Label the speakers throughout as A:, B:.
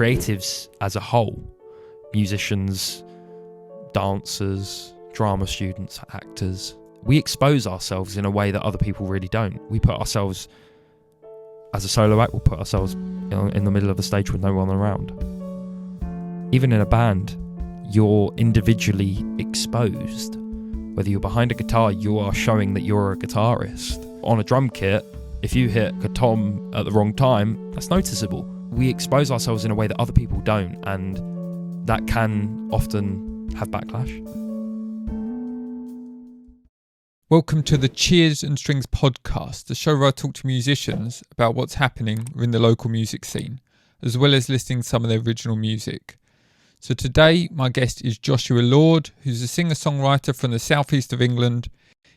A: creatives as a whole, musicians, dancers, drama students, actors, we expose ourselves in a way that other people really don't. We put ourselves, as a solo act, we'll put ourselves in the middle of the stage with no one around. Even in a band, you're individually exposed. Whether you're behind a guitar, you are showing that you're a guitarist. On a drum kit, if you hit a tom at the wrong time, that's noticeable. We expose ourselves in a way that other people don't, and that can often have backlash.
B: Welcome to the Cheers and Strings podcast, the show where I talk to musicians about what's happening within the local music scene, as well as listing some of their original music. So today, my guest is Joshua Lord, who's a singer-songwriter from the southeast of England.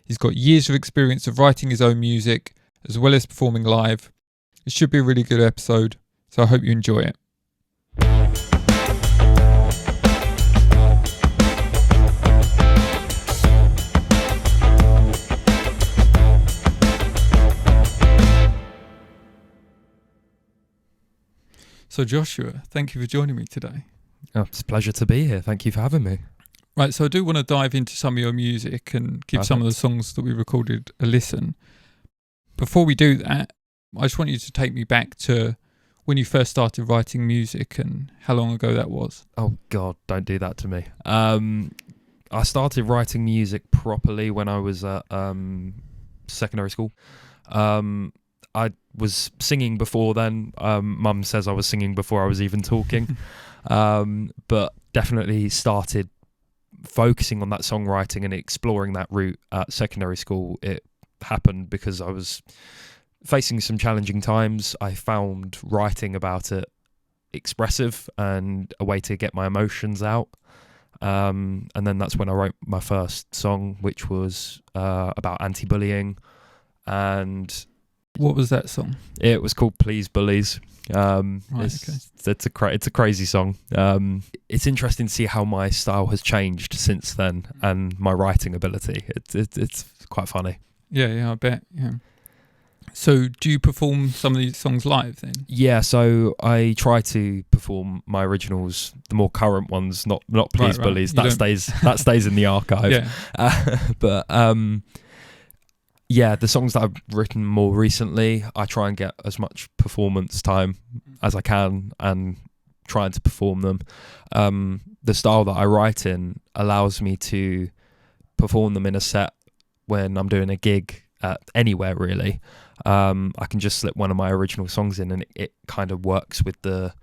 B: He's got years of experience of writing his own music, as well as performing live. It should be a really good episode, so I hope you enjoy it. So Joshua, thank you for joining me today.
A: Oh, it's a pleasure to be here. Thank you for having me.
B: Right, so I do want to dive into some of your music and give some of the songs that we recorded a listen. Before we do that, I just want you to take me back to when you first started writing music and how long ago that was.
A: Oh God, don't do that to me. I started writing music properly when I was at secondary school. I was singing before then. Mum says I was singing before I was even talking. But definitely started focusing on that songwriting and exploring that route at secondary school. It happened because I was facing some challenging times. I found writing about it expressive and a way to get my emotions out. And then that's when I wrote my first song, which was about anti-bullying. And
B: what was that song?
A: It was called Please Bullies. It's a crazy song. It's interesting to see how my style has changed since then and my writing ability. It's quite funny.
B: Yeah, I bet. Yeah. So do you perform some of these songs live then? Yeah,
A: so I try to perform my originals, the more current ones, not Please Bullies. That stays in the archive.
B: Yeah.
A: Yeah, the songs that I've written more recently, I try and get as much performance time as I can and trying to perform them. The style that I write in allows me to perform them in a set when I'm doing a gig anywhere really. I can just slip one of my original songs in and it kind of works with the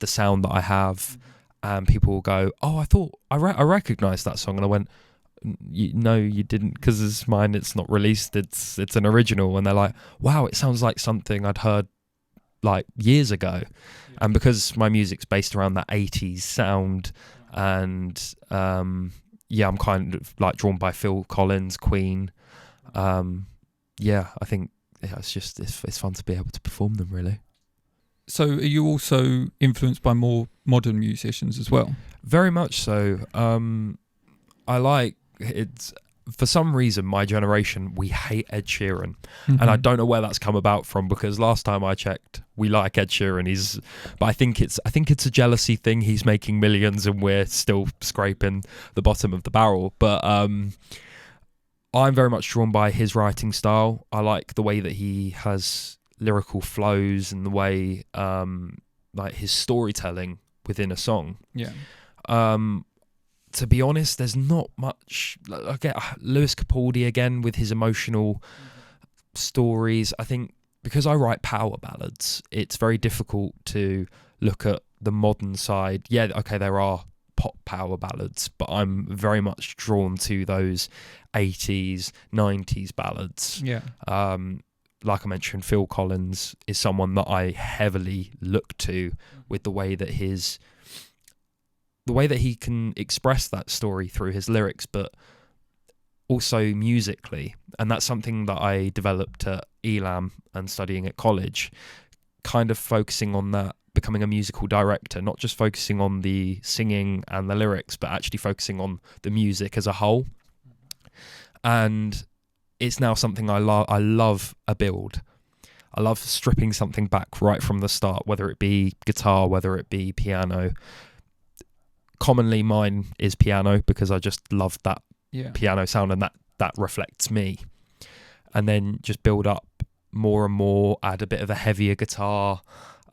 A: sound that I have, and people will go, "Oh, I thought I recognised that song," and I went, "No, you didn't, because it's mine. It's not released. It's an original." And they're like, "Wow, it sounds like something I'd heard like years ago." Yeah. And because my music's based around that 80s sound, and I'm kind of like drawn by Phil Collins, Queen. I think it's fun to be able to perform them really.
B: So are you also influenced by more modern musicians as well? Very much so.
A: I like it's for some reason my generation, we hate Ed Sheeran, and I don't know where that's come about from, because last time I checked we like Ed Sheeran. But I think it's a jealousy thing. He's making millions and we're still scraping the bottom of the barrel. But I'm very much drawn by his writing style. I like the way that he has lyrical flows and the way like his storytelling within a song.
B: Yeah.
A: To be honest, there's not much. I get Lewis Capaldi again with his emotional stories. I think because I write power ballads, it's very difficult to look at the modern side. Yeah, okay, there are pop power ballads, but I'm very much drawn to those 80s, 90s ballads.
B: Yeah.
A: Like I mentioned, Phil Collins is someone that I heavily look to with the way that he can express that story through his lyrics, but also musically. And that's something that I developed at Elam and studying at college, kind of focusing on that, becoming a musical director, not just focusing on the singing and the lyrics, but actually focusing on the music as a whole. And it's now something I love a build. I love stripping something back right from the start, whether it be guitar, whether it be piano. Commonly mine is piano because I just love that piano sound, and that reflects me. And then just build up more and more, add a bit of a heavier guitar.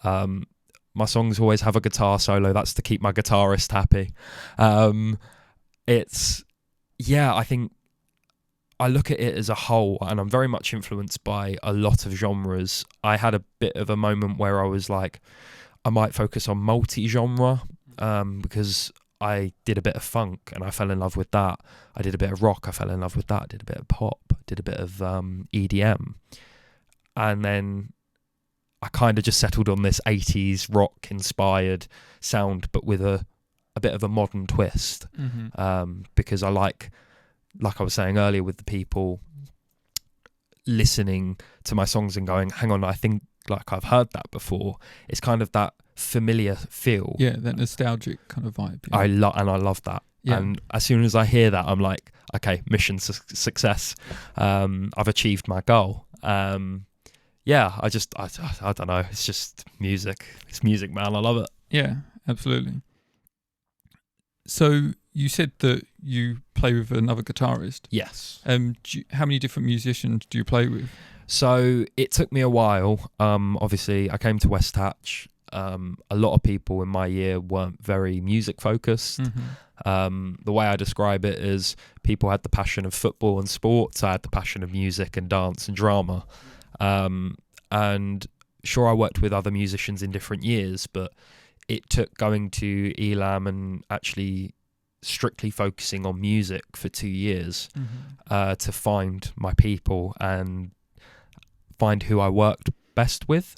A: My songs always have a guitar solo. That's to keep my guitarist happy. I think I look at it as a whole, and I'm very much influenced by a lot of genres. I had a bit of a moment where I was like, I might focus on multi-genre, because I did a bit of funk and I fell in love with that. I did a bit of rock, I fell in love with that. I did a bit of pop, did a bit of EDM. And then I kind of just settled on this 80s rock inspired sound, but with a bit of a modern twist. Because I like I was saying earlier, with the people listening to my songs and going, hang on, I think like I've heard that before. It's kind of that familiar feel.
B: Yeah, that nostalgic kind of vibe.
A: Yeah. I love that. Yeah. And as soon as I hear that, I'm like, okay, mission success. I've achieved my goal. I don't know. It's just music. It's music, man. I love it.
B: Yeah, absolutely. So you said that you play with another guitarist.
A: Yes.
B: How many different musicians do you play with?
A: So it took me a while. Obviously, I came to West Hatch. A lot of people in my year weren't very music focused. The way I describe it is people had the passion of football and sports. I had the passion of music and dance and drama. And sure, I worked with other musicians in different years, but it took going to Elam and actually strictly focusing on music for 2 years to find my people and find who I worked best with.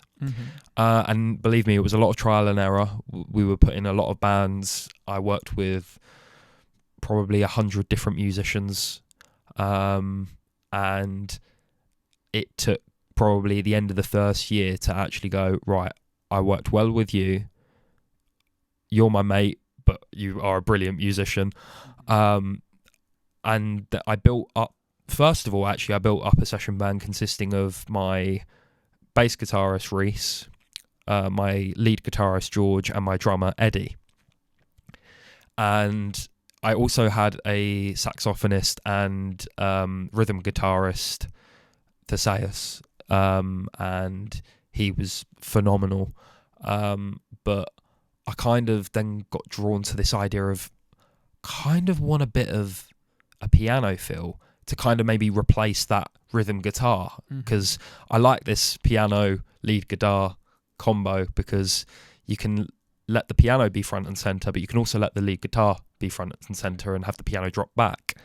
A: And believe me, it was a lot of trial and error. We were put in a lot of bands. I worked with probably 100 different musicians, and it took probably the end of the first year to actually go, right, I worked well with you. You're my mate, but you are a brilliant musician. And I built up, first of all, actually, I built up a session band consisting of my bass guitarist, Reese, my lead guitarist, George, and my drummer, Eddie. And I also had a saxophonist and rhythm guitarist, Theseus, and he was phenomenal. But I kind of then got drawn to this idea of kind of want a bit of a piano feel to kind of maybe replace that rhythm guitar, because I like this piano lead guitar combo, because you can let the piano be front and center, but you can also let the lead guitar be front and center and have the piano drop back.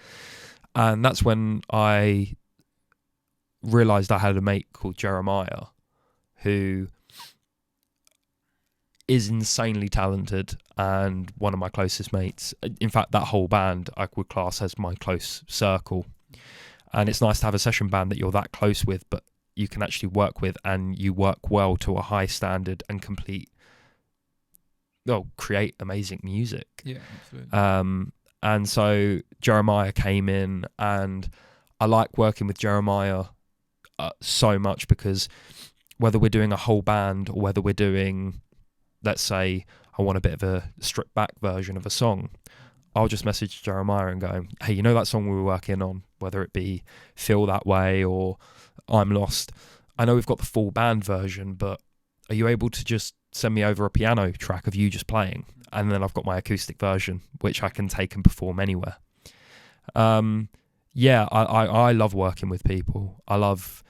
A: And that's when I realized I had a mate called Jeremiah, who is insanely talented and one of my closest mates. In fact, that whole band I would class as my close circle. And it's nice to have a session band that you're that close with, but you can actually work with, and you work well to a high standard and create amazing music.
B: Yeah, absolutely.
A: And so Jeremiah came in, and I like working with Jeremiah so much, because whether we're doing a whole band or whether we're doing, let's say, I want a bit of a stripped back version of a song, I'll just message Jeremiah and go, hey, you know that song we were working on, whether it be Feel That Way or I'm Lost, I know we've got the full band version, but are you able to just send me over a piano track of you just playing? And then I've got my acoustic version, which I can take and perform anywhere. I love working with people. I love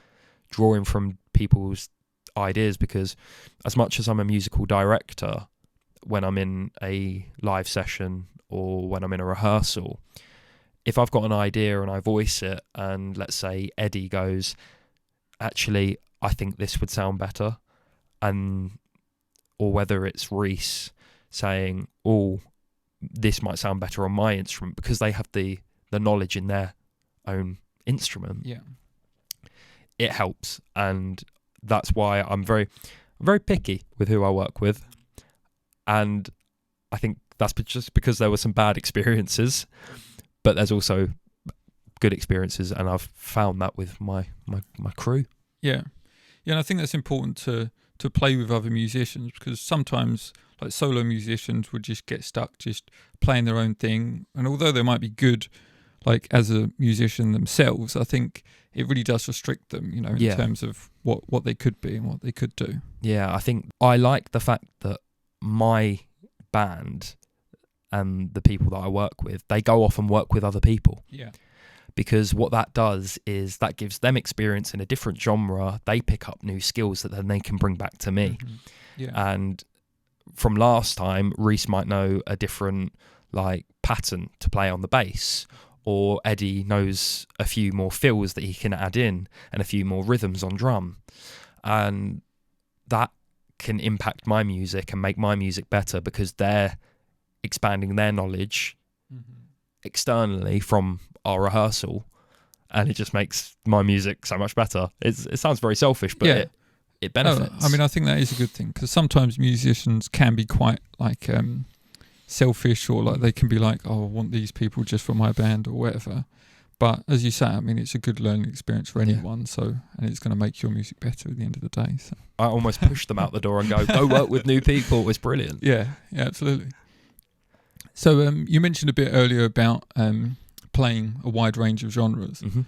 A: drawing from people's ideas, because as much as I'm a musical director, when I'm in a live session or when I'm in a rehearsal, if I've got an idea and I voice it, and let's say Eddie goes, actually, I think this would sound better, or whether it's Reese saying, oh, this might sound better on my instrument, because they have the knowledge in their own instrument.
B: Yeah,
A: it helps. And that's why I'm very picky with who I work with. And I think that's just because there were some bad experiences, but there's also good experiences, and I've found that with my crew.
B: Yeah. Yeah, and I think that's important to play with other musicians, because sometimes like solo musicians would just get stuck just playing their own thing, and although they might be good like as a musician themselves, I think it really does restrict them, in terms of what they could be and what they could do.
A: Yeah, I think I like the fact that my band and the people that I work with, they go off and work with other people.
B: Yeah.
A: Because what that does is that gives them experience in a different genre. They pick up new skills that then they can bring back to me.
B: Mm-hmm. Yeah.
A: And from last time, Reese might know a different like pattern to play on the bass, or Eddie knows a few more fills that he can add in and a few more rhythms on drum. And that can impact my music and make my music better because they're expanding their knowledge externally from our rehearsal, and it just makes my music so much better. It sounds very selfish, but it benefits.
B: I mean, I think that is a good thing, because sometimes musicians can be quite like selfish, or like they can be like, oh, I want these people just for my band or whatever. But as you say, I mean, it's a good learning experience for anyone. So, and it's going to make your music better at the end of the day. So
A: I almost push them out the door and go work with new people. It's brilliant.
B: Yeah, absolutely. So you mentioned a bit earlier about playing a wide range of genres.
A: Mm-hmm.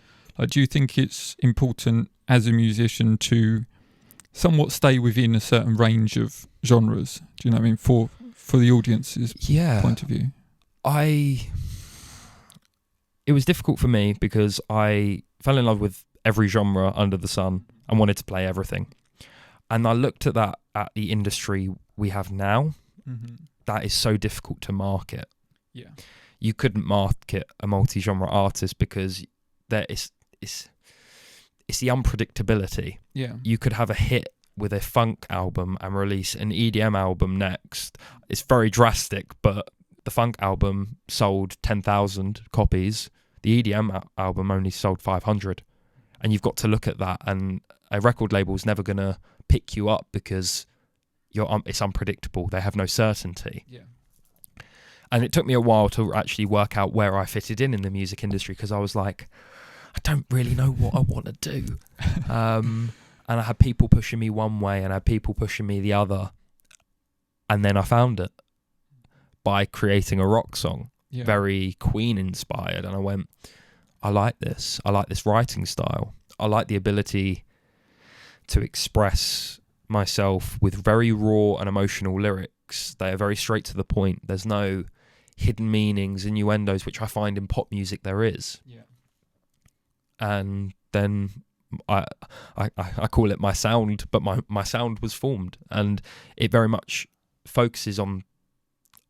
B: Do you think it's important as a musician to somewhat stay within a certain range of genres? Do you know what I mean? For the audience's point of view.
A: It was difficult for me because I fell in love with every genre under the sun and wanted to play everything. And I looked at that at the industry we have now.
B: Mm-hmm.
A: That is so difficult to market.
B: Yeah.
A: You couldn't market a multi-genre artist because it's the unpredictability.
B: Yeah.
A: You could have a hit with a funk album and release an EDM album next. It's very drastic, but the funk album sold 10,000 copies. The EDM album only sold 500. And you've got to look at that, and a record label's never going to pick you up because it's unpredictable. They have no certainty.
B: Yeah.
A: And it took me a while to actually work out where I fitted in the music industry, because I was like, I don't really know what I want to do. And I had people pushing me one way and I had people pushing me the other. And then I found it by creating a rock song, very Queen inspired. And I went, I like this. I like this writing style. I like the ability to express myself with very raw and emotional lyrics. They are very straight to the point. There's no hidden meanings, innuendos, which I find in pop music there is.
B: Yeah.
A: And then I call it my sound, but my sound was formed, and it very much focuses on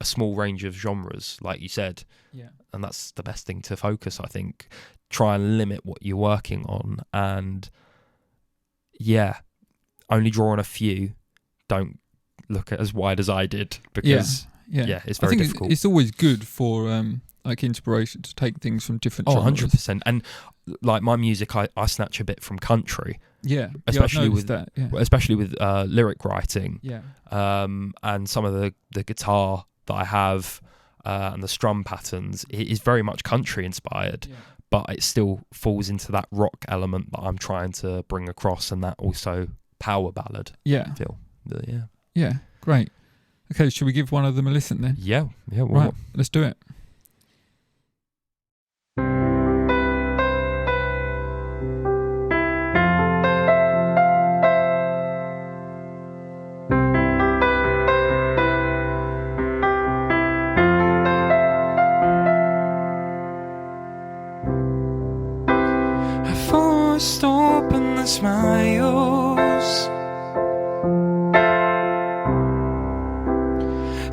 A: a small range of genres, like you said.
B: Yeah.
A: And that's the best thing to focus, I think. Try and limit what you're working on, and only draw on a few. Don't look at as wide as I did, because it's very difficult.
B: It's always good for like inspiration to take things from different genres.
A: 100%. And like my music, I snatch a bit from country.
B: Yeah,
A: especially with
B: that. Yeah.
A: Especially with lyric writing.
B: Yeah.
A: And some of the guitar that I have and the strum patterns, it is very much country inspired.
B: Yeah.
A: But it still falls into that rock element that I'm trying to bring across, and that also power ballad feel.
B: Yeah, great. Okay, should we give one of them a listen then?
A: Yeah.
B: Right, let's do it.
C: I forced open the smiles,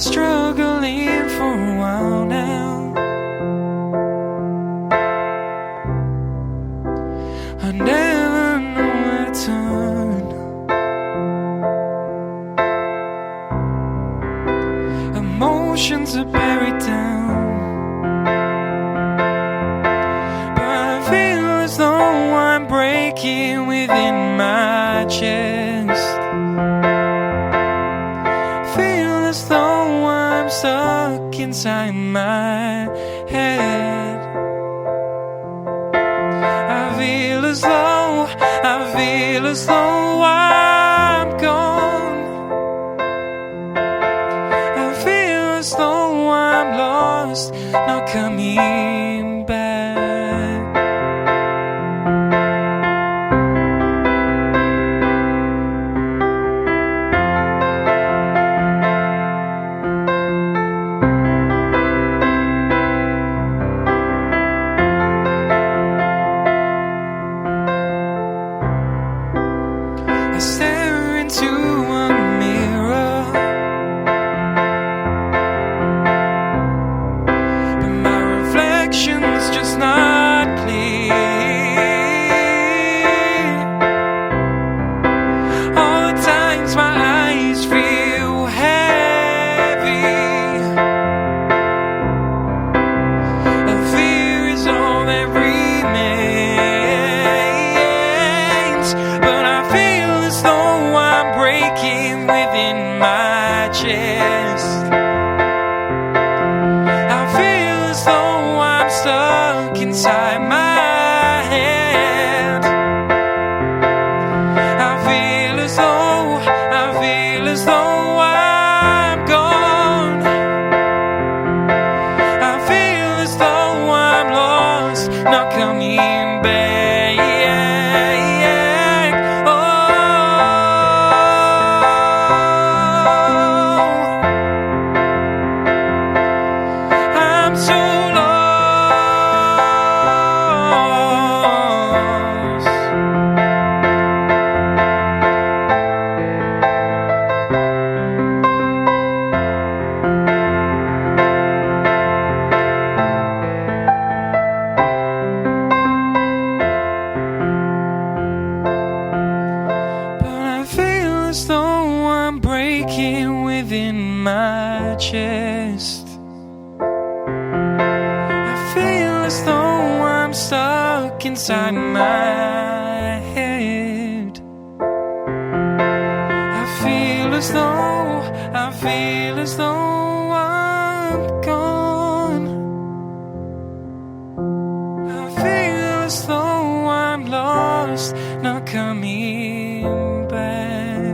C: struggling for a while now. I never know where to turn. Emotions are buried down, but I feel as though I'm breaking within my chest. Feel as though I'm stuck inside my head. I feel as though feel as though I'm gone. I feel as though I'm lost, not coming back. I stare into a mirror, but my reflection's just not clear. All the times my eyes feel heavy, a fear is all that remains. But I feel as though I'm breaking within my chest. I feel as though I'm stuck inside my head. I feel as though I'm gone. I feel as though I'm lost, not coming back. Oh, I'm so lost. But I feel as though I'm breaking within my chest. I feel as though I'm stuck inside my head. I feel as though I'm gone. I feel as though I'm lost, not coming back.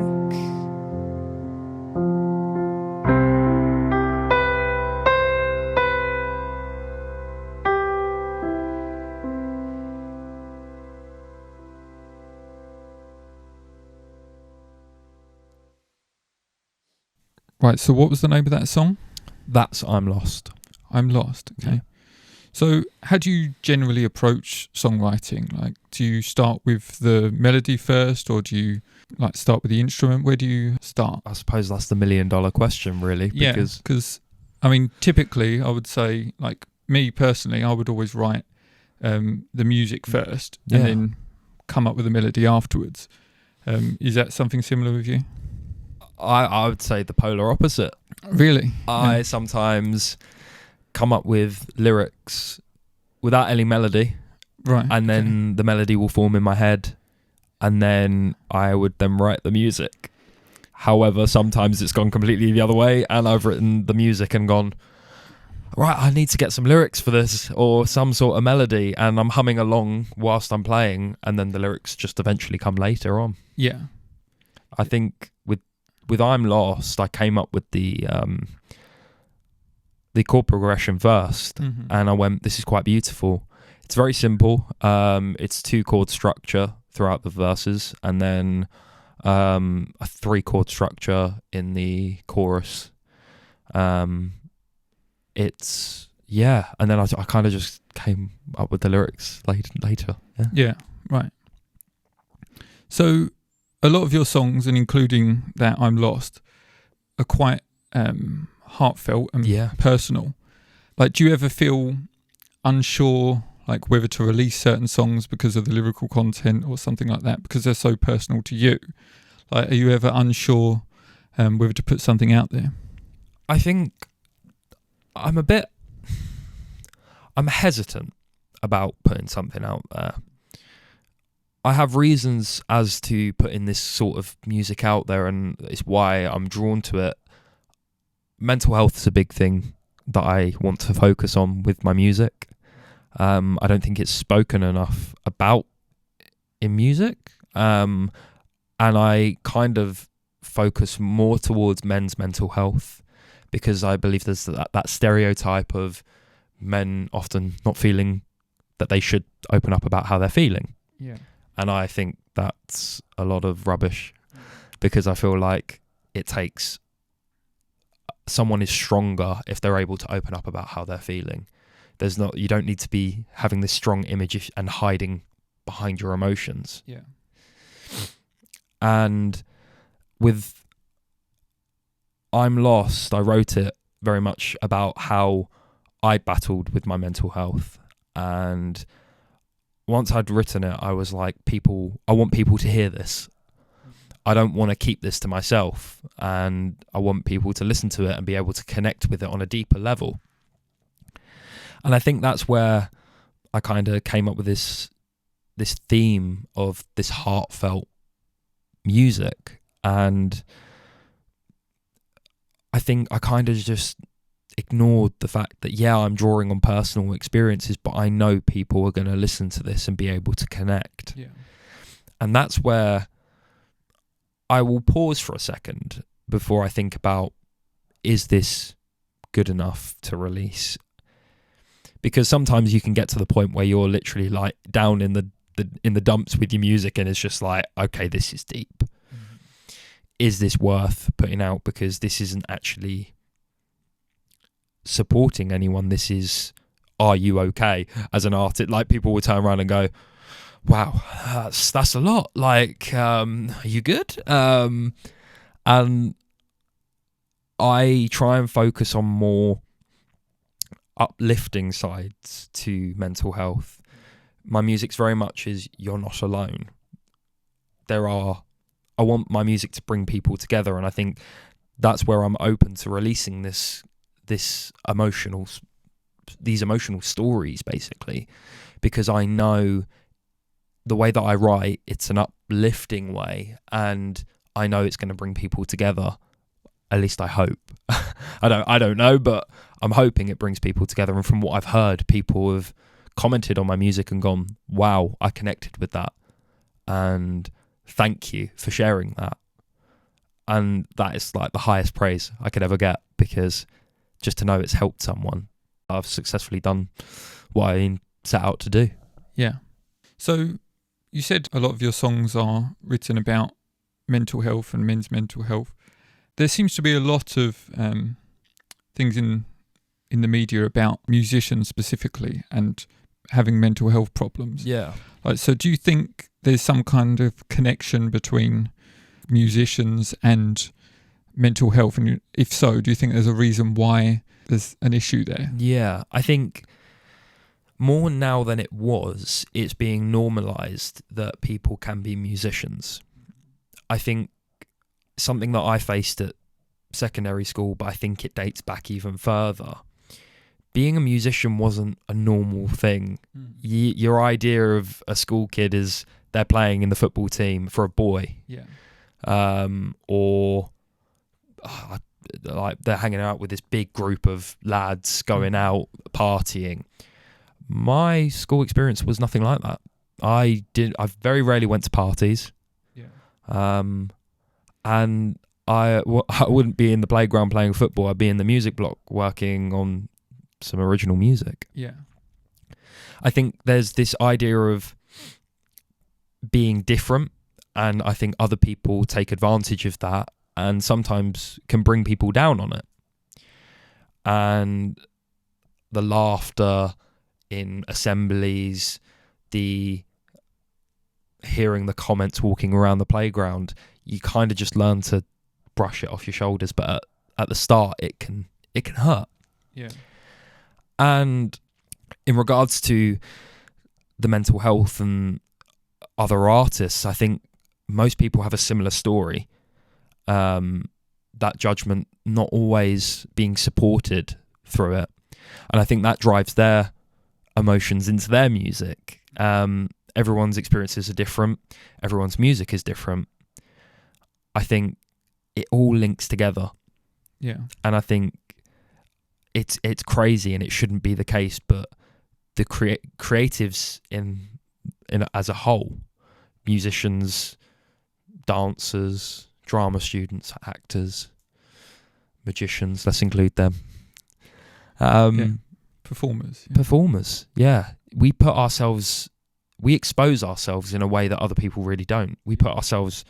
B: Right, so what was the name of that song?
A: That's I'm Lost.
B: I'm Lost. Okay. So how do you generally approach songwriting? Like, do you start with the melody first, or do you like start with the instrument? Where do you start?
A: I suppose that's the $1 million question, really.
B: Because I mean, typically I would say, like me personally, I would always write the music first and
A: Yeah.
B: then come up with a melody afterwards. Is that something similar with you?
A: I would say the polar opposite.
B: Really?
A: I sometimes come up with lyrics without any melody,
B: Right.
A: and then the melody will form in my head, and then I would then write the music. However, sometimes it's gone completely the other way, and I've written the music and gone, right, I need to get some lyrics for this, or some sort of melody, and I'm humming along whilst I'm playing, and then the lyrics just eventually come later on.
B: Yeah.
A: I think with I'm Lost, I came up with the chord progression first,
B: Mhm.
A: and I went, this is quite beautiful. It's very simple. It's 2-chord structure throughout the verses, and then a 3-chord structure in the chorus. It's and then I kind of just came up with the lyrics later.
B: Yeah, right. So a lot of your songs, and including that I'm Lost, are quite heartfelt and personal. Like, do you ever feel unsure, like whether to release certain songs because of the lyrical content or something like that, because they're so personal to you? Like, are you ever unsure whether to put something out there?
A: I think I'm hesitant about putting something out there. I have reasons as to putting this sort of music out there, and it's why I'm drawn to it. Mental health is a big thing that I want to focus on with my music. I don't think it's spoken enough about in music. And I kind of focus more towards men's mental health because I believe there's that stereotype of men often not feeling that they should open up about how they're feeling.
B: Yeah.
A: And I think that's a lot of rubbish because I feel like it takes someone is stronger if they're able to open up about how they're feeling. You don't need to be having this strong image and hiding behind your emotions.
B: Yeah.
A: And with I'm Lost, I wrote it very much about how I battled with my mental health. And once I'd written it, I was like, I want people to hear this. I don't want to keep this to myself. And I want people to listen to it and be able to connect with it on a deeper level. And I think that's where I kind of came up with this theme of this heartfelt music. And I think I kind of just ignored the fact that, yeah, I'm drawing on personal experiences, but I know people are going to listen to this and be able to connect.
B: Yeah.
A: And that's where I will pause for a second before I think about, is this good enough to release? Because sometimes you can get to the point where you're literally like down in the dumps with your music and it's just like, okay, this is deep. Mm-hmm. Is this worth putting out? Because this isn't actually supporting anyone. This is, are you okay as an artist? Like, people will turn around and go, wow, that's a lot. Like, are you good? And I try and focus on more uplifting sides to mental health. My music's very much is, you're not alone. I want my music to bring people together, and I think that's where I'm open to releasing these emotional stories, basically, because I know the way that I write, it's an uplifting way, and I know it's going to bring people together. At least I hope. I don't know, but I'm hoping it brings people together. And from what I've heard, people have commented on my music and gone, wow, I connected with that. And thank you for sharing that. And that is like the highest praise I could ever get, because just to know it's helped someone, I've successfully done what I set out to do.
B: Yeah. So you said a lot of your songs are written about mental health and men's mental health. There seems to be a lot of things in the media about musicians specifically and having mental health problems.
A: Yeah.
B: So do you think there's some kind of connection between musicians and mental health? And if so, do you think there's a reason why there's an issue there?
A: Yeah, I think more now than it was, it's being normalised that people can be musicians. I think something that I faced at secondary school, but I think it dates back even further. Being a musician wasn't a normal thing. Your idea of a school kid is they're playing in the football team for a boy.
B: Yeah.
A: Or like they're hanging out with this big group of lads going out partying. My school experience was nothing like that. I very rarely went to parties.
B: Yeah.
A: And I wouldn't be in the playground playing football. I'd be in the music block working on some original music.
B: Yeah.
A: I think there's this idea of being different, and I think other people take advantage of that and sometimes can bring people down on it. And the laughter in assemblies, the hearing the comments walking around the playground, you kind of just learn to brush it off your shoulders, but at the start it can hurt.
B: Yeah.
A: And in regards to the mental health and other artists, I think most people have a similar story. That judgment not always being supported through it. And I think that drives their emotions into their music. Everyone's experiences are different. Everyone's music is different. I think it all links together.
B: Yeah.
A: And I think it's crazy, and it shouldn't be the case, but the creatives in as a whole musicians, dancers, drama students, actors, magicians. Let's include them.
B: Performers.
A: Performers. Yeah, we expose ourselves in a way that other people really don't. We put ourselves,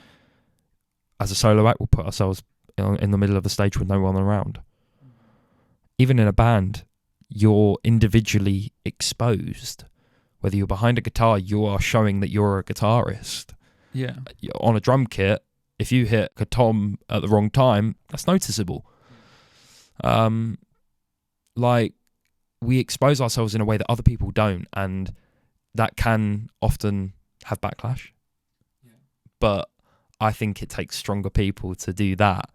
A: as a solo act, we'll put ourselves in the middle of the stage with no one around. Even in a band, you're individually exposed. Whether you're behind a guitar, you are showing that you're a guitarist.
B: Yeah.
A: On a drum kit, if you hit a tom at the wrong time, that's noticeable. Like, we expose ourselves in a way that other people don't, and that can often have backlash. Yeah. But I think it takes stronger people to do that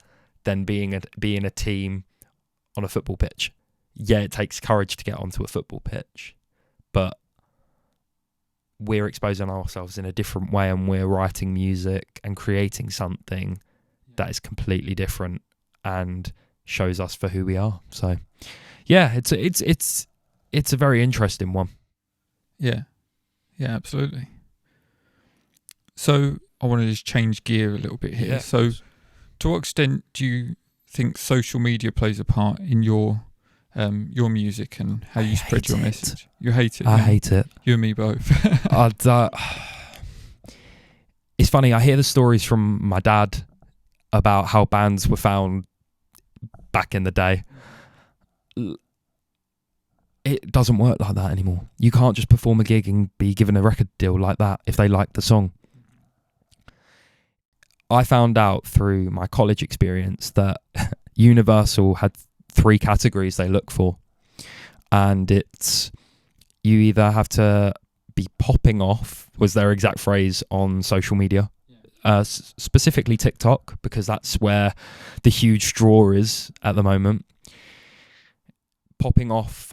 A: than being a team on a football pitch. Yeah, it takes courage to get onto a football pitch, but we're exposing ourselves in a different way, and we're writing music and creating something that is completely different and shows us for who we are. So yeah, it's a very interesting one.
B: Yeah, absolutely. So I want to just change gear a little bit here.
A: Yeah.
B: So to what extent do you think social media plays a part in your music and how you spread your message? You hate it?
A: I hate it.
B: You and me both.
A: It's funny, I hear the stories from my dad about how bands were found back in the day. It doesn't work like that anymore. You can't just perform a gig and be given a record deal like that if they like the song. I found out through my college experience that Universal had 3 categories they look for, and it's, you either have to be popping off, was their exact phrase, on social media, specifically TikTok, because that's where the huge draw is at the moment. Popping off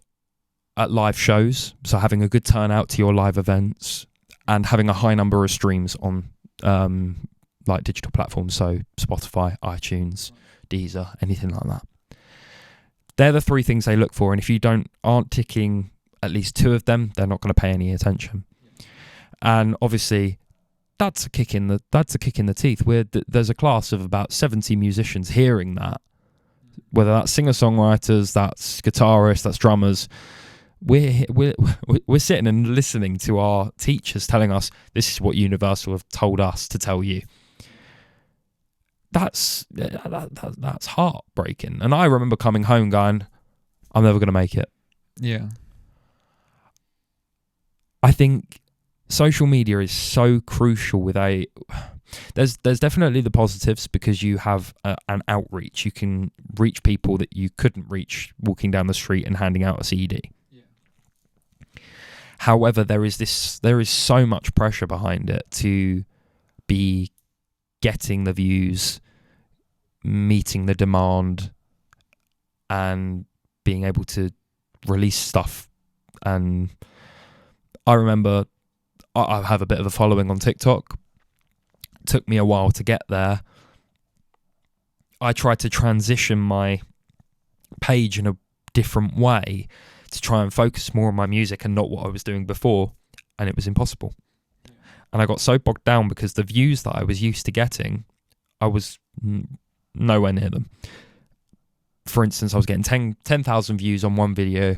A: at live shows, so having a good turnout to your live events, and having a high number of streams on like digital platforms, so Spotify, iTunes, Deezer, anything like that. They're the 3 things they look for, and if you aren't ticking at least 2 of them, they're not going to pay any attention. And obviously, that's a kick in the teeth. There's a class of about 70 musicians hearing that, whether that's singer-songwriters, that's guitarists, that's drummers. We're sitting and listening to our teachers telling us this is what Universal have told us to tell you. That's heartbreaking. And I remember coming home going, I'm never going to make it.
B: Yeah.
A: I think social media is so crucial there's definitely the positives, because you have an outreach. You can reach people that you couldn't reach walking down the street and handing out a CD. Yeah. However, there is so much pressure behind it to be getting the views, meeting the demand, and being able to release stuff. And I remember I have a bit of a following on TikTok. It took me a while to get there. I tried to transition my page in a different way to try and focus more on my music and not what I was doing before, and it was impossible. And I got so bogged down because the views that I was used to getting, I was nowhere near them. For instance, I was getting 10,000 views on one video,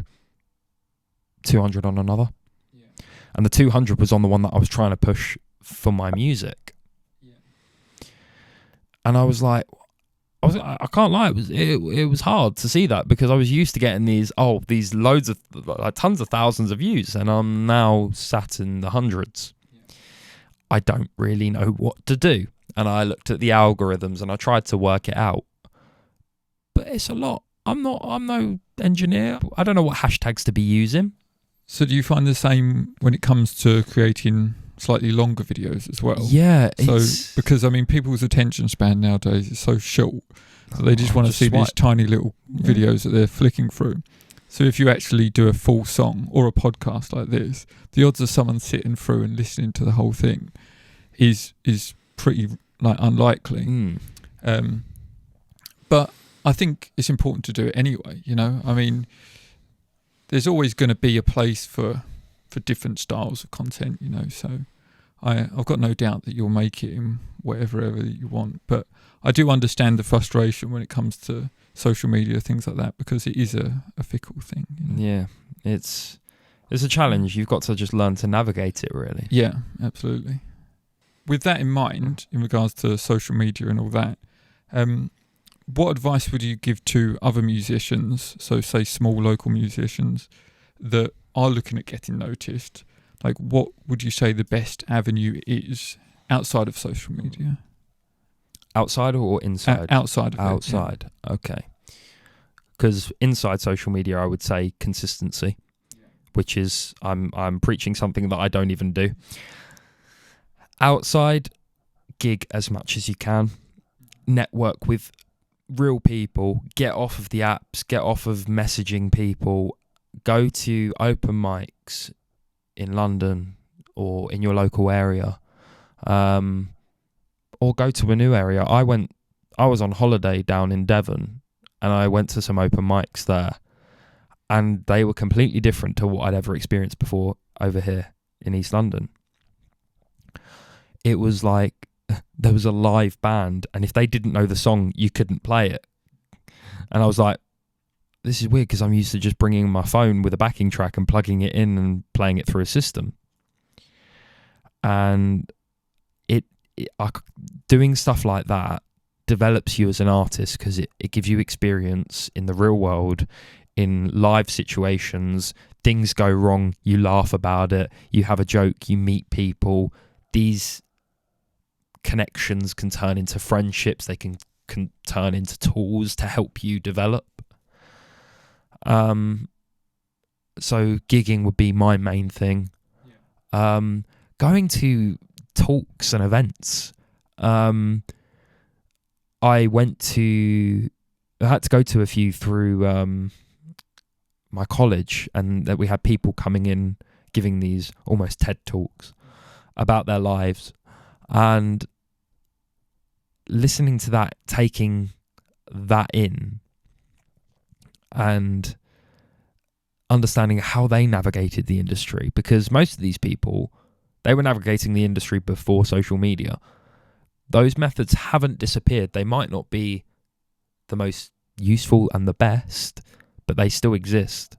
A: 200 on another. Yeah. And the 200 was on the one that I was trying to push for my music. Yeah. And I was like, I can't lie, it was hard to see that, because I was used to getting these loads of, like, tons of thousands of views, and I'm now sat in the hundreds. I don't really know what to do. And I looked at the algorithms and I tried to work it out. But it's a lot. I'm no engineer. I don't know what hashtags to be using.
B: So do you find the same when it comes to creating slightly longer videos as well?
A: Yeah.
B: So, because, I mean, people's attention span nowadays is so short that they just want to see these tiny little videos that they're flicking through. So if you actually do a full song or a podcast like this, the odds of someone sitting through and listening to the whole thing is pretty unlikely. But I think it's important to do it anyway, you know? I mean, there's always going to be a place for different styles of content, you know? So I've got no doubt that you'll make it in whatever ever you want. But I do understand the frustration when it comes to social media, things like that, because it is a fickle thing. You know?
A: Yeah, it's a challenge. You've got to just learn to navigate it, really.
B: Yeah, absolutely. With that in mind, in regards to social media and all that, what advice would you give to other musicians, so say small local musicians, that are looking at getting noticed? Like, what would you say the best avenue is outside of social media?
A: Outside or inside?
B: Outside of
A: outside.
B: It, yeah.
A: Okay. Because inside social media, I would say consistency, which is I'm preaching something that I don't even do. Outside, gig as much as you can. Network with real people. Get off of the apps. Get off of messaging people. Go to open mics in London or in your local area, or go to a new area. I was on holiday down in Devon, and I went to some open mics there, and they were completely different to what I'd ever experienced before over here in East London. It was like there was a live band, and if they didn't know the song, you couldn't play it. And I was like, this is weird, because I'm used to just bringing my phone with a backing track and plugging it in and playing it through a system. And doing stuff like that develops you as an artist, because it gives you experience in the real world, in live situations. Things go wrong, you laugh about it, you have a joke, you meet people. These connections can turn into friendships, they can turn into tools to help you develop. So gigging would be my main thing. Going to talks and events. I had to go to a few through my college, and that we had people coming in giving these almost TED talks about their lives, and listening to that, taking that in, and understanding how they navigated the industry, because most of these people, they were navigating the industry before social media. Those methods haven't disappeared. They might not be the most useful and the best, but they still exist.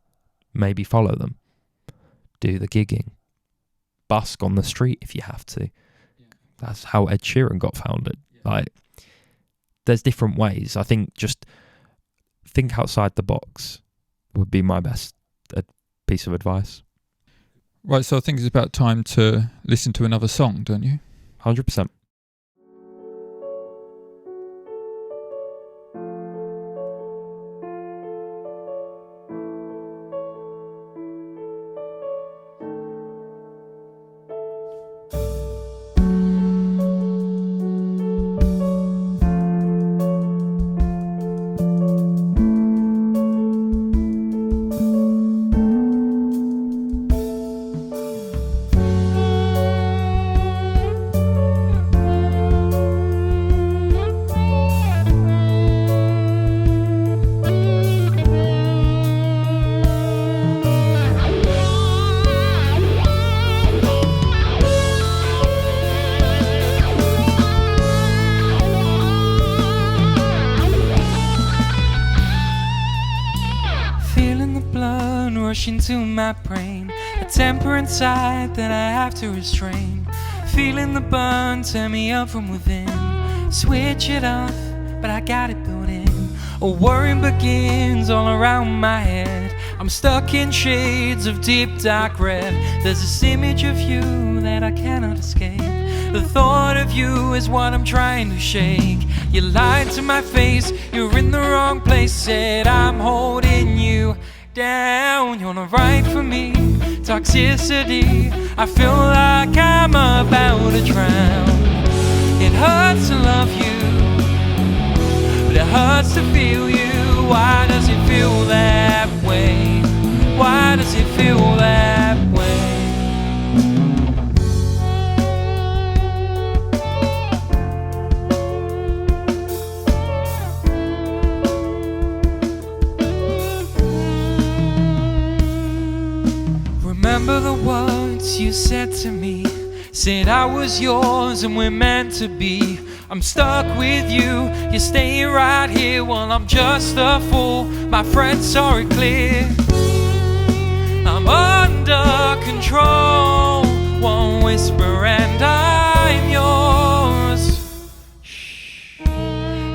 A: Maybe follow them. Do the gigging. Busk on the street if you have to. That's how Ed Sheeran got founded. Like, there's different ways. I think just think outside the box would be my best piece of advice.
B: Right, so I think it's about time to listen to another song, don't you?
A: 100%.
C: rush into my brain, a temper inside that I have to restrain. Feeling the burn turn me up from within. Switch it off, but I got it built in. A worry begins all around my head. I'm stuck in shades of deep dark red. There's this image of you that I cannot escape. The thought of you is what I'm trying to shake. You lied to my face, you're in the wrong place. Said I'm holding you down, you're not right for me. Toxicity, I feel like I'm about to drown. It hurts to love you, but it hurts to feel you. Why does it feel that way? Why does it feel that way? Remember the words you said to me. Said I was yours and we're meant to be. I'm stuck with you, you're staying right here while I'm just a fool. My friends saw it clear. I'm under control, one whisper and I'm yours. Shh.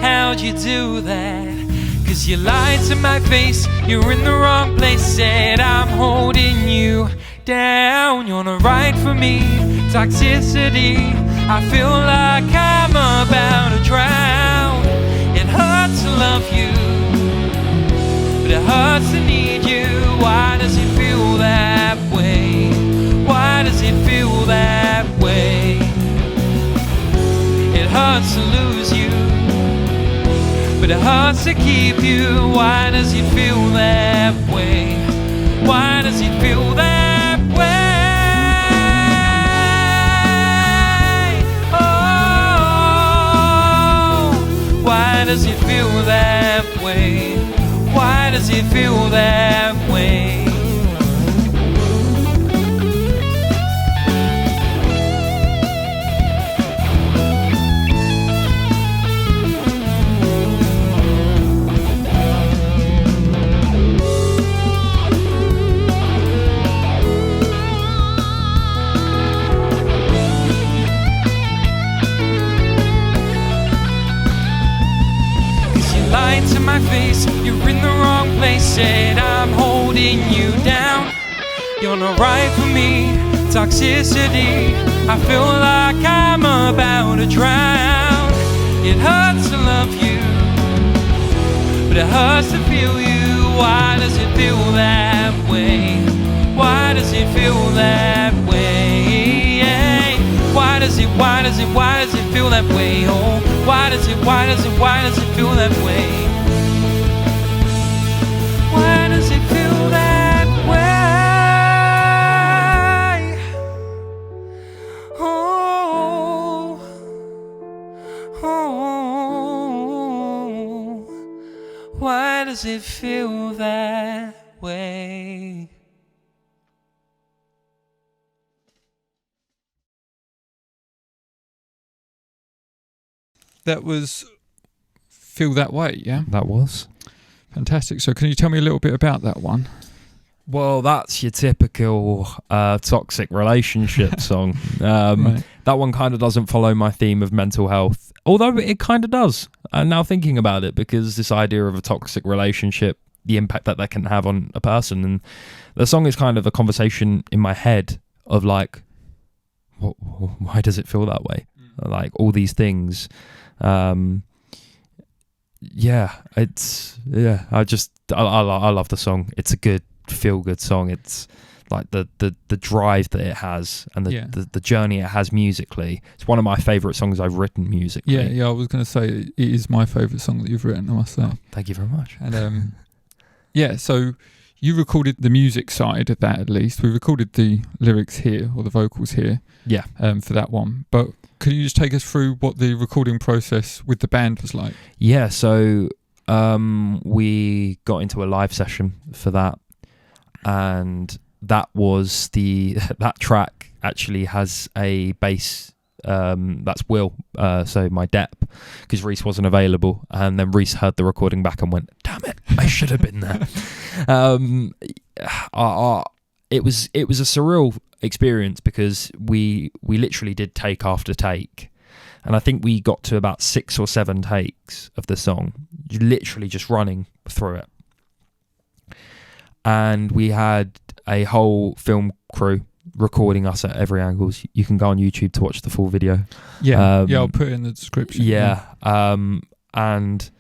C: How'd you do that? 'Cause you lied to my face, you're in the wrong place. Said I'm holding you down, you're not right for me. Toxicity, I feel like I'm about to drown. It hurts to love you, but it hurts to need you. Why does it feel that way? Why does it feel that way? It hurts to lose you, but it hurts to keep you. Why does it feel that way? Why does it feel that way? Why does it feel that way? Why does it feel that way? To my face, you're in the wrong place. Said I'm holding you down, you're not right for me. Toxicity, I feel like I'm about to drown. It hurts to love you, but it hurts to feel you. Why does it feel that way? Why does it feel that way? Why does it feel that way? Oh, why does it feel that way? Why does it feel that way? Oh, oh, why does it feel that way?
B: That was Feel That Way, yeah?
A: That was.
B: Fantastic. So can you tell me a little bit about that one?
A: Well, that's your typical toxic relationship song.
B: Right.
A: That one kind of doesn't follow my theme of mental health, although it kind of does. I'm now thinking about it, because this idea of a toxic relationship, the impact that can have on a person, and the song is kind of a conversation in my head of like, why does it feel that way? Like all these things. I love the song. It's a good feel good song. It's like the drive that it has, and the journey it has musically. It's one of my favorite songs I've written musically.
B: Yeah, I was going to say it is my favorite song that you've written, I must say.
A: Oh, thank you very much.
B: And so you recorded the music side of that, at least. We recorded the lyrics here, or the vocals here.
A: Yeah.
B: For that one. But could you just take us through what the recording process with the band was like?
A: Yeah, so we got into a live session for that, and that was that track actually has a bass, that's Will, so my dep, because Reese wasn't available, and then Reese heard the recording back and went, damn it, I should have been there. It was a surreal experience, because we literally did take after take, and I think we got to about 6 or 7 takes of the song, literally just running through it. And we had a whole film crew recording us at every angle. You can go on YouTube to watch the full video.
B: Yeah, I'll put it in the description.
A: And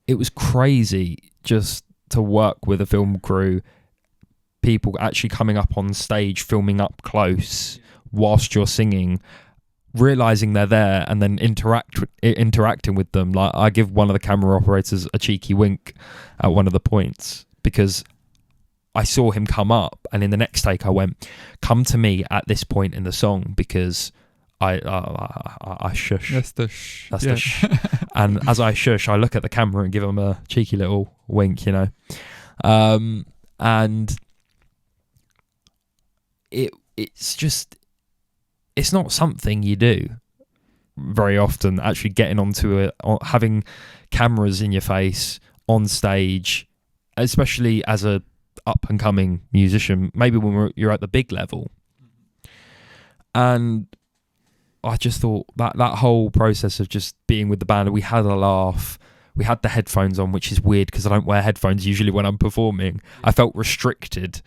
A: it was crazy just to work with a film crew, people actually coming up on stage, filming up close whilst you're singing, realizing they're there, and then interacting with them. Like, I give one of the camera operators a cheeky wink at one of the points, because I saw him come up, and in the next take I went, come to me at this point in the song, because I shush.
B: That's the shh.
A: That's the shh. And as I shush, I look at the camera and give him a cheeky little wink, you know. And it's just, it's not something you do very often, actually getting onto it, having cameras in your face on stage, especially as a up and coming musician, maybe when you're at the big level. And I just thought that whole process of just being with the band, we had a laugh, we had the headphones on, which is weird because I don't wear headphones usually when I'm performing. I felt restricted.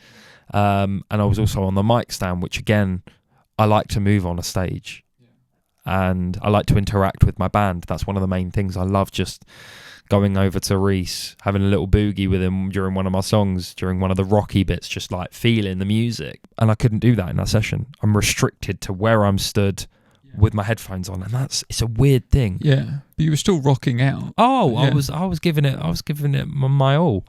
A: And I was also on the mic stand, which again, I like to move on a stage. And I like to interact with my band. That's one of the main things. I love just going over to Reese, having a little boogie with him during one of my songs, during one of the rocky bits, just like feeling the music. And I couldn't do that in that session. I'm restricted to where I'm stood with my headphones on, and it's a weird thing.
B: Yeah, but you were still rocking out.
A: Oh,
B: yeah.
A: I was giving it my all,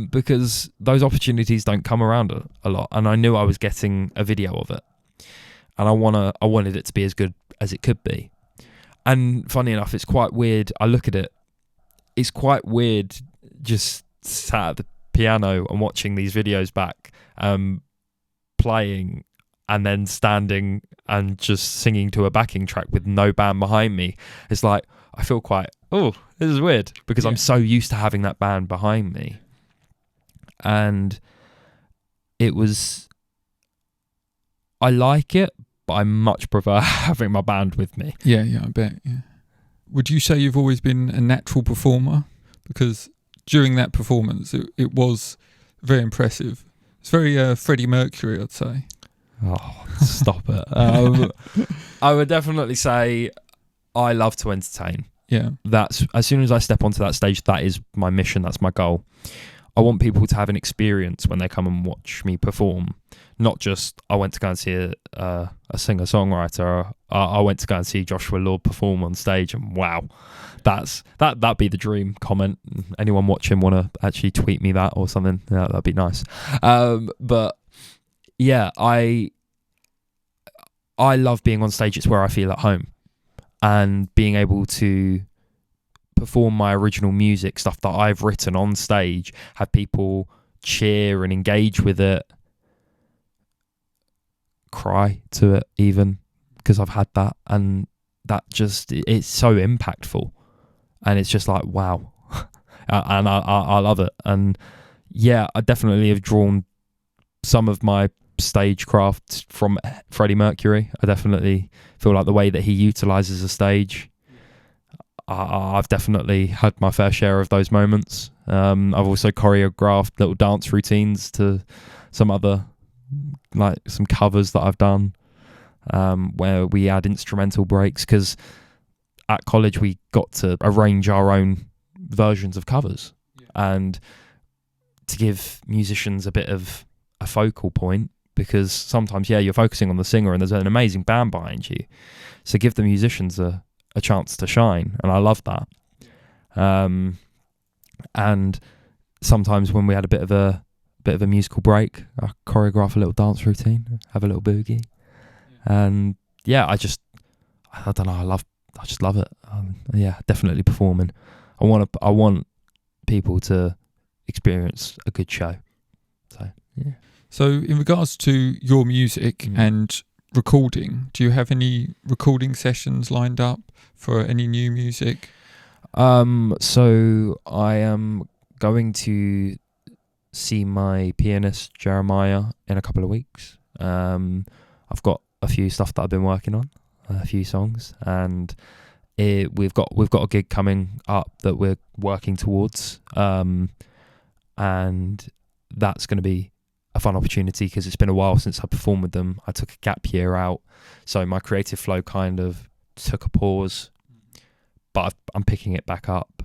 A: because those opportunities don't come around a lot, and I knew I was getting a video of it, and I wanted it to be as good as it could be. And funny enough, it's quite weird. I look at it, it's quite weird just sat at the piano and watching these videos back, playing, and then standing and just singing to a backing track with no band behind me. It's like, I feel quite, this is weird, because I'm so used to having that band behind me. And I like it, but I much prefer having my band with me.
B: Yeah, I bet, yeah. Would you say you've always been a natural performer? Because during that performance, it was very impressive. It's very Freddie Mercury, I'd say.
A: Oh, stop it. I would definitely say I love to entertain.
B: Yeah.
A: That's, as soon as I step onto that stage, that is my mission, that's my goal. I want people to have an experience when they come and watch me perform. Not just, I went to go and see a singer-songwriter. I went to go and see Joshua Lord perform on stage, and wow, that'd be the dream comment. Anyone watching want to actually tweet me that or something? Yeah, that'd be nice. But yeah, I love being on stage. It's where I feel at home, and being able to perform my original music, stuff that I've written on stage, have people cheer and engage with it, cry to it even, because I've had that, and that just, it's so impactful, and it's just like, wow. And I love it. And yeah, I definitely have drawn some of my stagecraft from Freddie Mercury. I definitely feel like the way that he utilizes a stage, I've definitely had my fair share of those moments. I've also choreographed little dance routines to some other, like some covers that I've done, where we add instrumental breaks, because at college we got to arrange our own versions of covers, and to give musicians a bit of a focal point, because sometimes you're focusing on the singer and there's an amazing band behind you, so give the musicians a chance to shine, and I love that. And sometimes when we had a bit of a musical break, I choreograph a little dance routine, have a little boogie, and I don't know, I just love it. Definitely performing. I want people to experience a good show. So yeah.
B: So in regards to your music and recording, do you have any recording sessions lined up for any new music?
A: So I am going to see my pianist Jeremiah in a couple of weeks. I've got a few stuff that I've been working on, a few songs, and we've got a gig coming up that we're working towards, and that's going to be a fun opportunity, because it's been a while since I performed with them. I took a gap year out, so my creative flow kind of took a pause, but I'm picking it back up.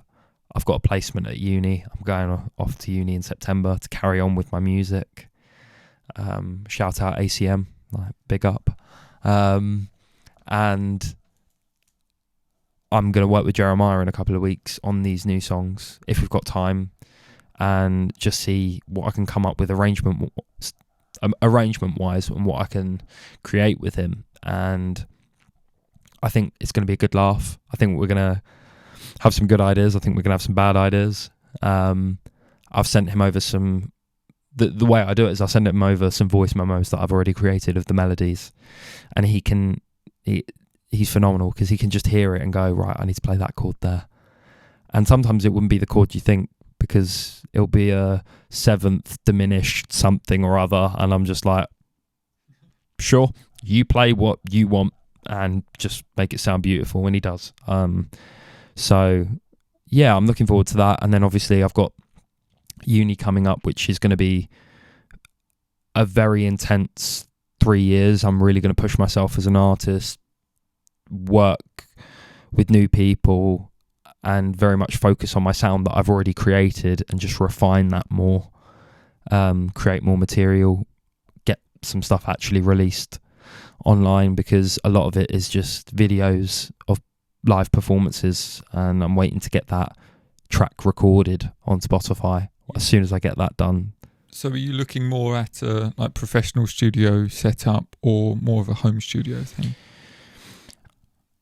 A: I've got a placement at uni. I'm going off to uni in September to carry on with my music. Shout out ACM, like big up. And I'm going to work with Jeremiah in a couple of weeks on these new songs, if we've got time, and just see what I can come up with arrangement-wise, and what I can create with him. And I think it's going to be a good laugh. I think we're going to have some good ideas. I think we're going to have some bad ideas. I've sent him over some the way I do it is I send him over some voice memos that I've already created of the melodies, and he's phenomenal because he can just hear it and go, right, I need to play that chord there. And sometimes it wouldn't be the chord you think, because it'll be a seventh diminished something or other, and I'm just like, sure, you play what you want and just make it sound beautiful, and he does. So yeah, I'm looking forward to that. And then obviously I've got uni coming up, which is going to be a very intense 3 years. I'm really going to push myself as an artist, work with new people, and very much focus on my sound that I've already created and just refine that more, create more material, get some stuff actually released online, because a lot of it is just videos of live performances, and I'm waiting to get that track recorded on Spotify. As soon as I get that done.
B: So are you looking more at a like professional studio setup or more of a home studio thing?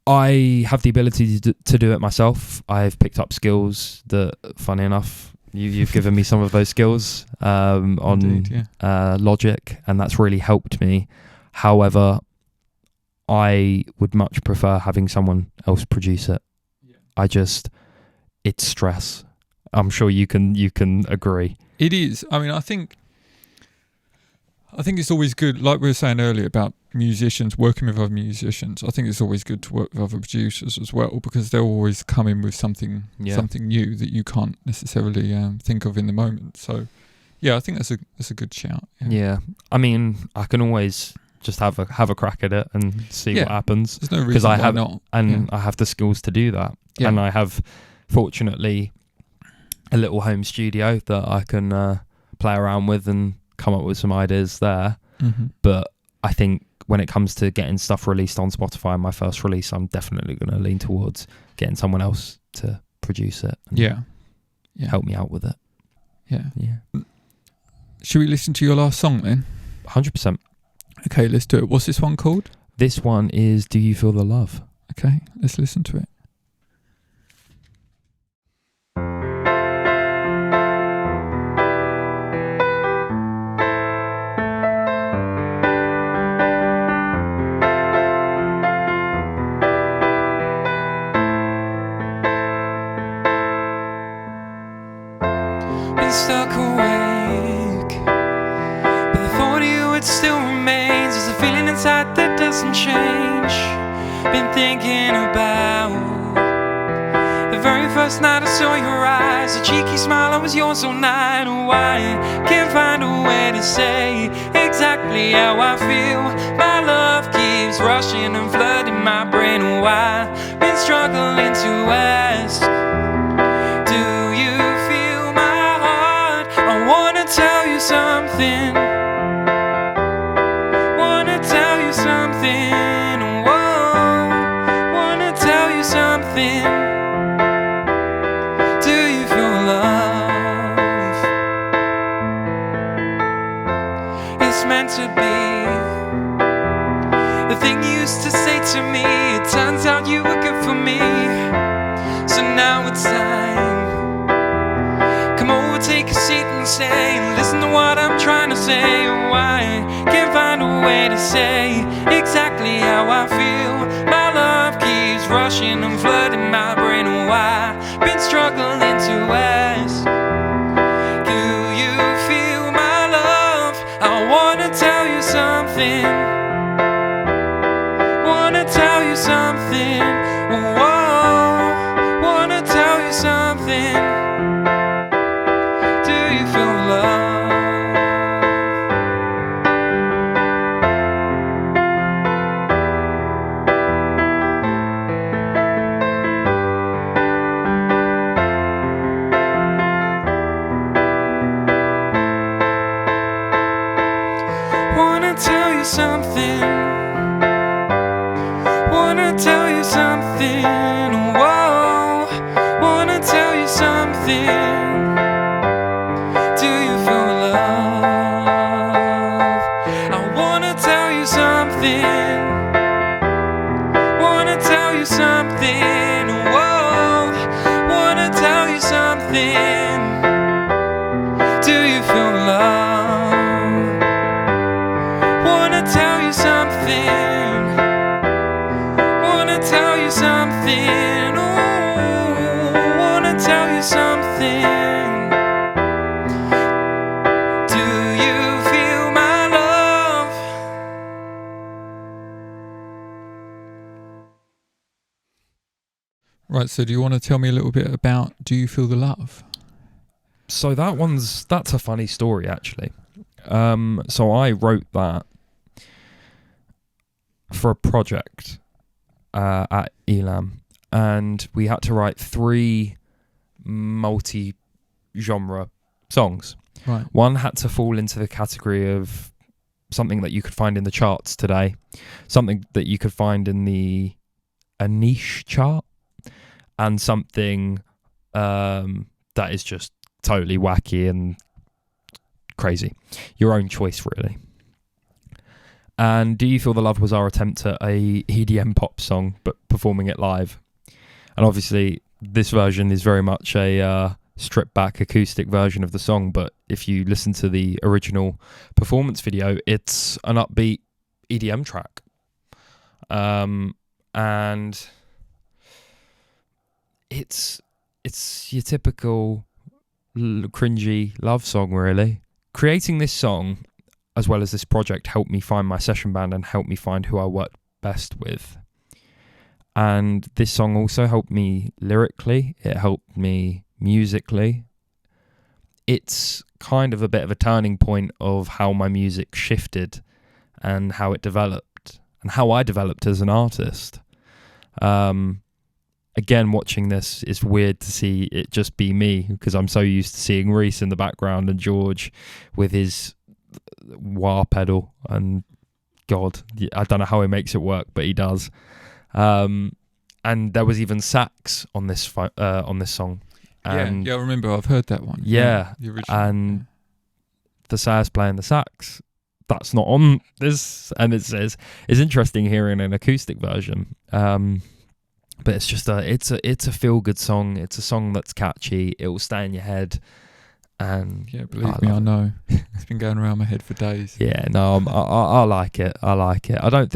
A: I have the ability to do it myself. I've picked up skills that, funny enough, you've given me some of those skills on
B: Indeed, yeah.
A: Logic, and that's really helped me. However, I would much prefer having someone else produce it. Yeah. It's stress. I'm sure you can agree.
B: It is. I mean, I think it's always good, like we were saying earlier about musicians, working with other musicians. I think it's always good to work with other producers as well, because they'll always come in with something new that you can't necessarily think of in the moment. So yeah, I think that's a good shout.
A: Yeah. I mean, I can always just have a crack at it and see what happens.
B: There's no reason why not.
A: And I have the skills to do that. Yeah. And I have, fortunately, a little home studio that I can play around with and come up with some ideas there. Mm-hmm. But I think when it comes to getting stuff released on Spotify, my first release, I'm definitely going to lean towards getting someone else to produce it and help me out with it. Yeah.
B: Should we listen to your last song then?
A: 100%.
B: Okay, let's do it. What's this one called?
A: This one is Do You Feel the Love?
B: Okay, let's listen to it.
C: Stuck awake, but the thought of you, it still remains. There's a feeling inside that doesn't change. Been thinking about the very first night I saw your eyes, a cheeky smile, I was yours all night. Oh, I can't find a way to say exactly how I feel. My love keeps rushing and flooding my brain. Oh, I've been struggling to ask, do you feel my heart? I wanna tell you something. Wanna tell you something. Whoa, wanna tell you something. Do you feel love? It's meant to be. The thing you used to say to me, it turns out you were good for me. So now it's time. Come over, take a seat and stay, and listen to what I'm trying to say. Oh, I can't find a way to say exactly how I feel. My love keeps rushing and flooding my brain. Oh, I've been struggling to ask, do you feel my love? I wanna tell you something. Wanna tell you something. Whoa, wanna tell you something. Do you feel love? Wanna tell you something. Wanna tell you something. Whoa, wanna tell you something. Do you feel love? I wanna tell you something. Wanna tell you something. Whoa, wanna tell you something. Do you feel love?
B: Right, so do you want to tell me a little bit about Do You Feel the Love?
A: So that's a funny story, actually. So I wrote that for a project at Elam, and we had to write 3 multi-genre songs.
B: Right.
A: One had to fall into the category of something that you could find in the charts today, something that you could find in a niche chart, and something that is just totally wacky and crazy. Your own choice, really. And Do You Feel the Love was our attempt at a EDM pop song, but performing it live. And obviously, this version is very much a stripped back acoustic version of the song, but if you listen to the original performance video, it's an upbeat EDM track. And it's your typical cringy love song, really. Creating this song, as well as this project, helped me find my session band and helped me find who I worked best with. And this song also helped me lyrically. It helped me musically. It's kind of a bit of a turning point of how my music shifted and how it developed and how I developed as an artist. Again, watching this, it's weird to see it just be me, because I'm so used to seeing Reese in the background and George with his wah pedal, and God, I don't know how he makes it work, but he does. And there was even sax on this song. And
B: I remember. I've heard that one.
A: Yeah,
B: the original.
A: And the sax playing the sax. That's not on this, and it's interesting hearing an acoustic version. But it's just it's a feel good song. It's a song that's catchy. It will stay in your head. And
B: yeah, believe me, I know. It's been going around my head for days.
A: Yeah, no, I like it. I like it. I don't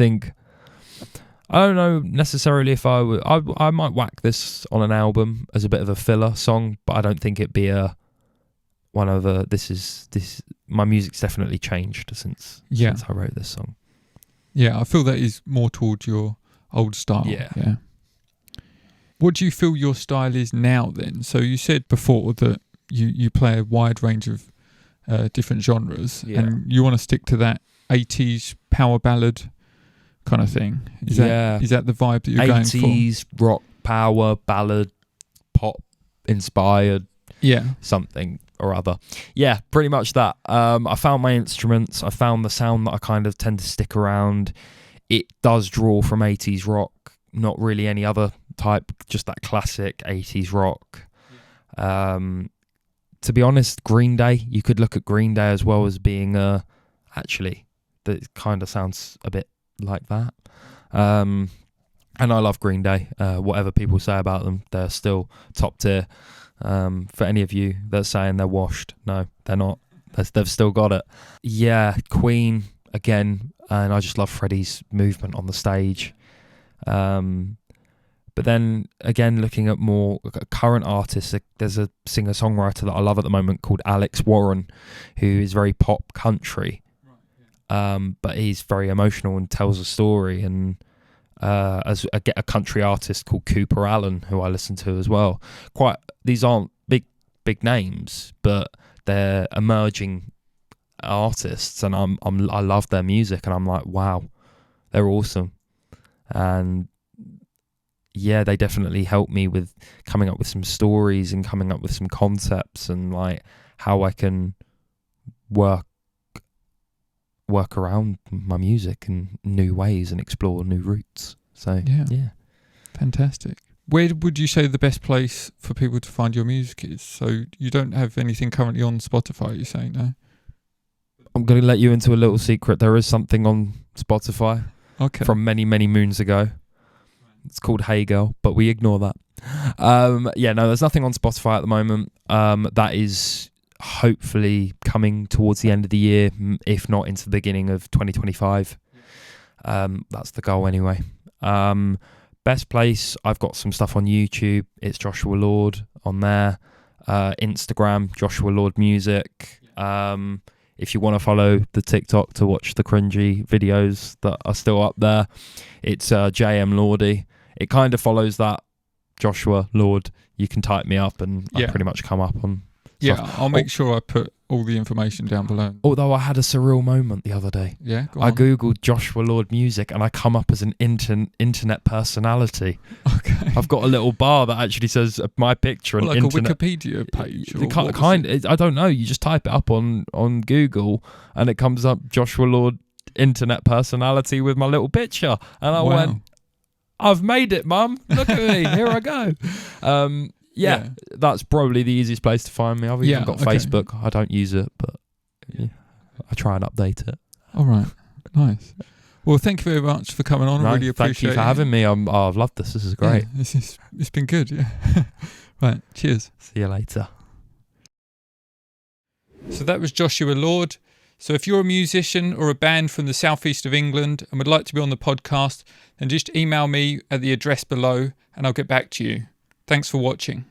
A: know necessarily if I might whack this on an album as a bit of a filler song, but I don't think it'd be one of the. My music's definitely changed since I wrote this song.
B: Yeah, I feel that is more towards your old style. Yeah. What do you feel your style is now then? So you said before that you play a wide range of different genres, and you want to stick to that 80s power ballad kind of thing. Is that the vibe that you're going for?
A: 80s rock power ballad, pop inspired, something or other. Yeah, pretty much that. I found my instruments. I found the sound that I kind of tend to stick around. It does draw from 80s rock, not really any other type, just that classic 80s rock. To be honest, Green Day, you could look at Green Day as well as being actually, that kind of sounds a bit like that. And I love Green Day. Whatever people say about them, they're still top tier. For any of you that are saying they're washed, no, they're not. They've still got it. Yeah, Queen again, and I just love Freddie's movement on the stage. But then again, looking at more current artists, there's a singer-songwriter that I love at the moment called Alex Warren, who is very pop country, but he's very emotional and tells a story. And as I get a country artist called Cooper Allen, who I listen to as well. These aren't big names, but they're emerging artists, and I love their music, and I'm like, wow, they're awesome. And yeah, they definitely help me with coming up with some stories and coming up with some concepts and like how I can work around my music in new ways and explore new routes. So yeah.
B: Fantastic. Where would you say the best place for people to find your music is? So you don't have anything currently on Spotify, you're saying, no?
A: I'm going to let you into a little secret. There is something on Spotify from many, many moons ago. It's called Hey Girl, but we ignore that. There's nothing on Spotify at the moment. That is hopefully coming towards the end of the year, if not into the beginning of 2025. That's the goal anyway. Best place, I've got some stuff on YouTube. It's Joshua Lord on there. Instagram, Joshua Lord Music. If you want to follow the TikTok to watch the cringy videos that are still up there, it's JM Lordy. It kind of follows that Joshua Lord, you can type me up and I
B: Yeah.
A: pretty much come up on
B: Yeah,
A: stuff.
B: I'll make sure I put all the information down below.
A: Although I had a surreal moment the other day.
B: Yeah, go
A: I
B: on.
A: googled Joshua Lord music and I come up as an internet personality.
B: Okay.
A: I've got a little bar that actually says my picture and
B: Like
A: internet.
B: a Wikipedia page? Or
A: The
B: what was
A: kind,
B: it?
A: I don't know. You just type it up on Google and it comes up Joshua Lord internet personality with my little picture. And I
B: Wow.
A: went, I've made it, Mum. Look at me. Here I go. Yeah, that's probably the easiest place to find me. I've even got
B: okay.
A: Facebook. I don't use it, but yeah, I try and update it.
B: All right. Nice. Well, thank you very much for coming on. I
A: No,
B: really appreciate it.
A: thank you for having me. I've loved this. This is great.
B: Yeah, it's been good, yeah. Right, cheers.
A: See you later.
B: So that was Joshua Lord. So if you're a musician or a band from the southeast of England and would like to be on the podcast, then just email me at the address below and I'll get back to you. Thanks for watching.